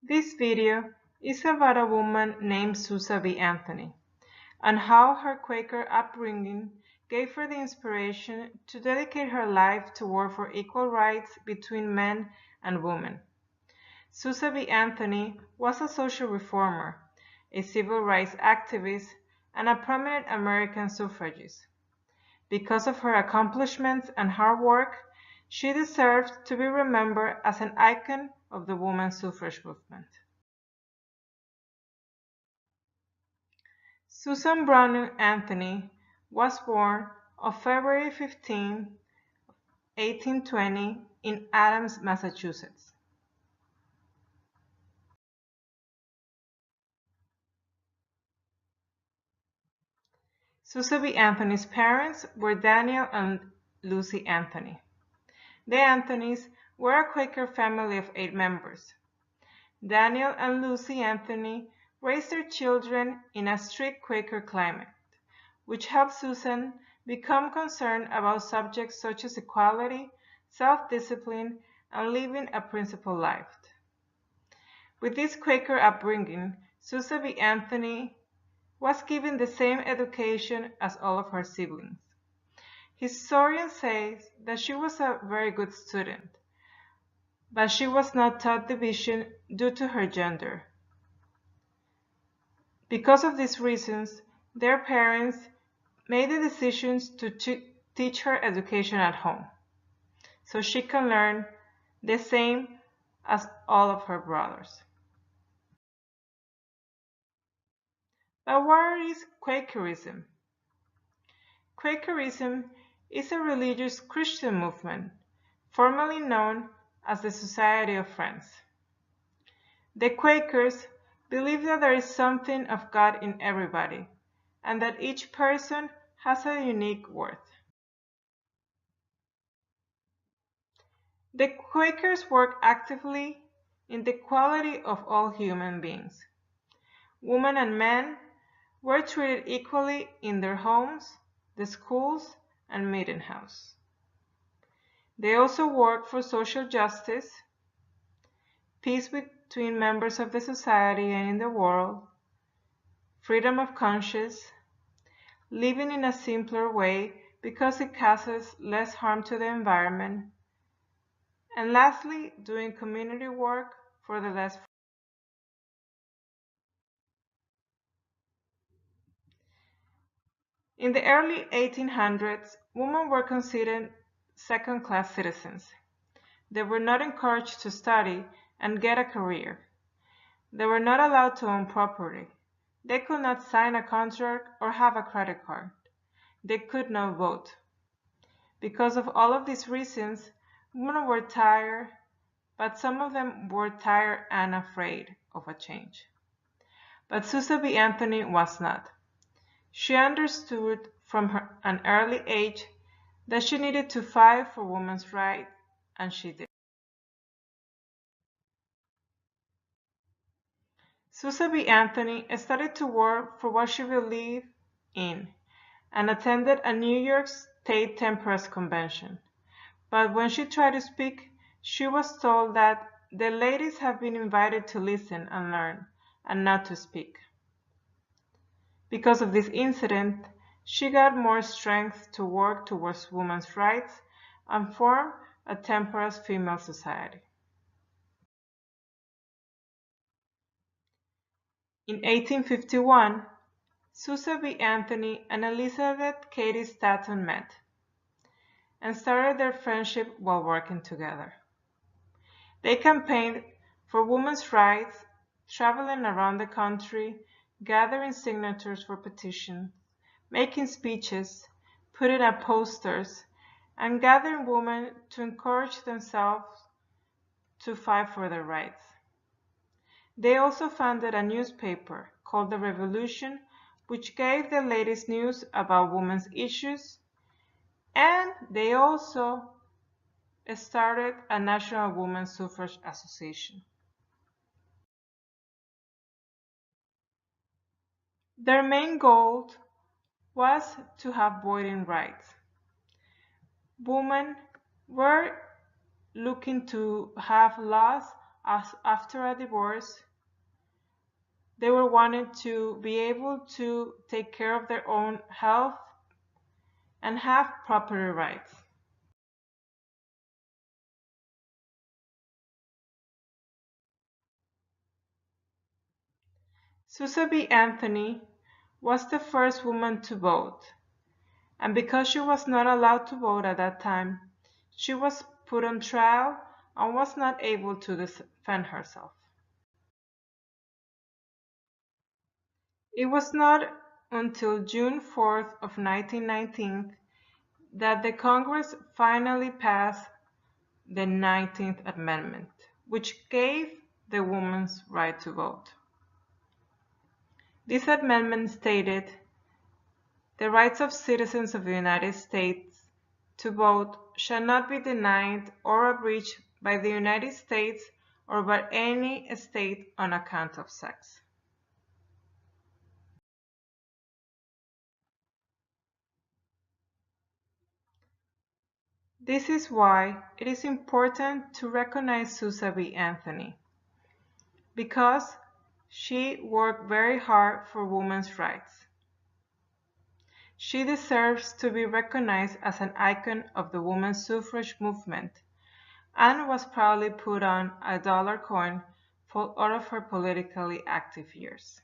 This video is about a woman named Susa B. Anthony and how her Quaker upbringing gave her the inspiration to dedicate her life to work for equal rights between men and women. Susa B. Anthony was a social reformer, a civil rights activist, and a prominent American suffragist. Because of her accomplishments and hard work, she deserves to be remembered as an icon of the women's suffrage movement. Susan Brown Anthony was born on February 15, 1820 in Adams, Massachusetts. Susan B. Anthony's parents were Daniel and Lucy Anthony. The Anthonys were a Quaker family of 8 members. Daniel and Lucy Anthony raised their children in a strict Quaker climate, which helped Susan become concerned about subjects such as equality, self-discipline, and living a principled life. With this Quaker upbringing, Susan B. Anthony was given the same education as all of her siblings. Historians say that she was a very good student, but she was not taught division due to her gender. Because of these reasons, their parents made the decisions to teach her education at home, so she can learn the same as all of her brothers. But what is Quakerism? Quakerism is a religious Christian movement, formerly known as the Society of Friends. The Quakers believe that there is something of God in everybody, and that each person has a unique worth. The Quakers work actively in the equality of all human beings. Women and men were treated equally in their homes, the schools, and meeting house. They also work for social justice, peace between members of the society and in the world, freedom of conscience, living in a simpler way because it causes less harm to the environment, and lastly, doing community work for the less. In the early 1800s, women were considered second-class citizens. They were not encouraged to study and get a career. They were not allowed to own property. They could not sign a contract or have a credit card. They could not vote. Because of all of these reasons, women were tired, but some of them were tired and afraid of a change. But Susan B. Anthony was not. She understood from an early age that she needed to fight for women's rights, and she did. Susan B. Anthony started to work for what she believed in and attended a New York State Temperance Convention. But when she tried to speak, she was told that the ladies have been invited to listen and learn, and not to speak. Because of this incident, she got more strength to work towards women's rights and form a temperance female society. In 1851, Susan B. Anthony and Elizabeth Cady Stanton met and started their friendship while working together. They campaigned for women's rights, traveling around the country, gathering signatures for petitions, making speeches, putting up posters, and gathering women to encourage themselves to fight for their rights. They also founded a newspaper called The Revolution, which gave the latest news about women's issues, and they also started a National Women's Suffrage Association. Their main goal was to have voting rights. Women were looking to have laws after a divorce, they were wanting to be able to take care of their own health and have property rights. Susan B. Anthony was the first woman to vote, and because she was not allowed to vote at that time, she was put on trial and was not able to defend herself. It was not until June 4th of 1919 that the Congress finally passed the 19th Amendment, which gave the woman's right to vote. This amendment stated, "The rights of citizens of the United States to vote shall not be denied or abridged by the United States or by any state on account of sex." This is why it is important to recognize Susan B. Anthony, because she worked very hard for women's rights. She deserves to be recognized as an icon of the women's suffrage movement and was proudly put on a dollar coin for all of her politically active years.